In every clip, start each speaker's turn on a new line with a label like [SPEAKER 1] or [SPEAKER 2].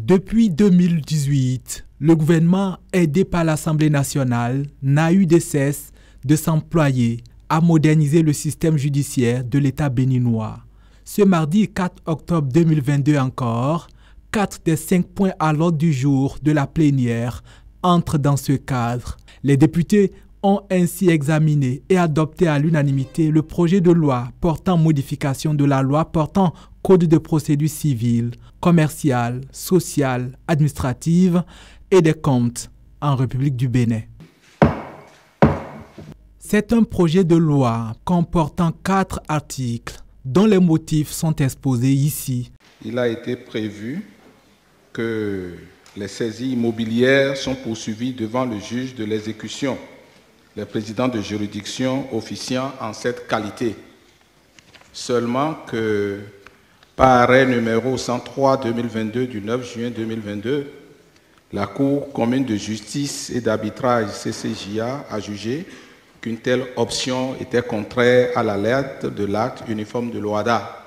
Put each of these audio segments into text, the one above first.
[SPEAKER 1] Depuis 2018, le gouvernement, aidé par l'Assemblée nationale, n'a eu de cesse de s'employer à moderniser le système judiciaire de l'État béninois. Ce mardi 4 octobre 2022 encore, 4 des 5 points à l'ordre du jour de la plénière entrent dans ce cadre. Les députés ont ainsi examiné et adopté à l'unanimité le projet de loi portant modification de la loi portant code de procédure civile, commerciale, sociale, administrative et des comptes en République du Bénin. C'est un projet de loi comportant 4 articles dont les motifs sont exposés ici.
[SPEAKER 2] Il a été prévu que les saisies immobilières sont poursuivies devant le juge de l'exécution, les présidents de juridiction officiant en cette qualité. Seulement que par arrêt numéro 103-2022 du 9 juin 2022, la Cour commune de justice et d'arbitrage CCJA a jugé qu'une telle option était contraire à la lettre de l'acte uniforme de l'OHADA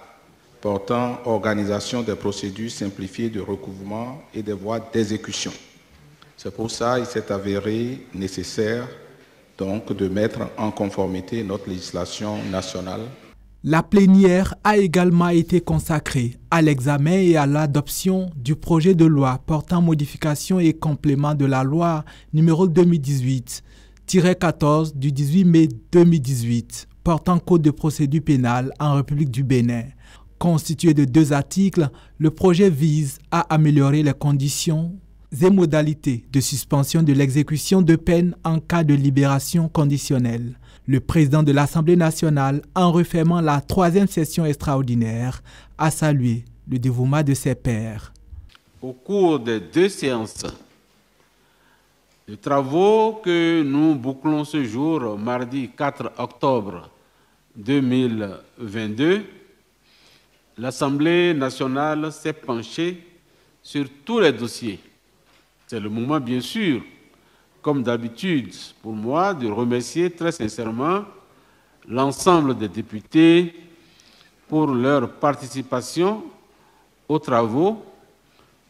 [SPEAKER 2] portant organisation des procédures simplifiées de recouvrement et des voies d'exécution. C'est pour ça qu'il s'est avéré nécessaire donc de mettre en conformité notre législation nationale.
[SPEAKER 1] La plénière a également été consacrée à l'examen et à l'adoption du projet de loi portant modification et complément de la loi numéro 2018-14 du 18 mai 2018 portant code de procédure pénale en République du Bénin. Constitué de 2 articles, le projet vise à améliorer les conditions et modalités de suspension de l'exécution de peine en cas de libération conditionnelle. Le président de l'Assemblée nationale, en refermant la 3e session extraordinaire, a salué le dévouement de ses pairs.
[SPEAKER 3] Au cours des 2 séances de travaux que nous bouclons ce jour, mardi 4 octobre 2022, l'Assemblée nationale s'est penchée sur tous les dossiers. C'est le moment, bien sûr, comme d'habitude, pour moi, de remercier très sincèrement l'ensemble des députés pour leur participation aux travaux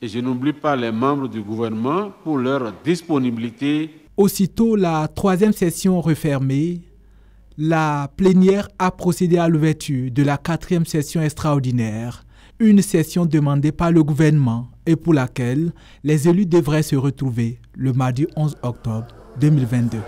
[SPEAKER 3] et je n'oublie pas les membres du gouvernement pour leur disponibilité.
[SPEAKER 1] Aussitôt la 3e session refermée, la plénière a procédé à l'ouverture de la 4e session extraordinaire, une session demandée par le gouvernement et pour laquelle les élus devraient se retrouver le mardi 11 octobre 2022.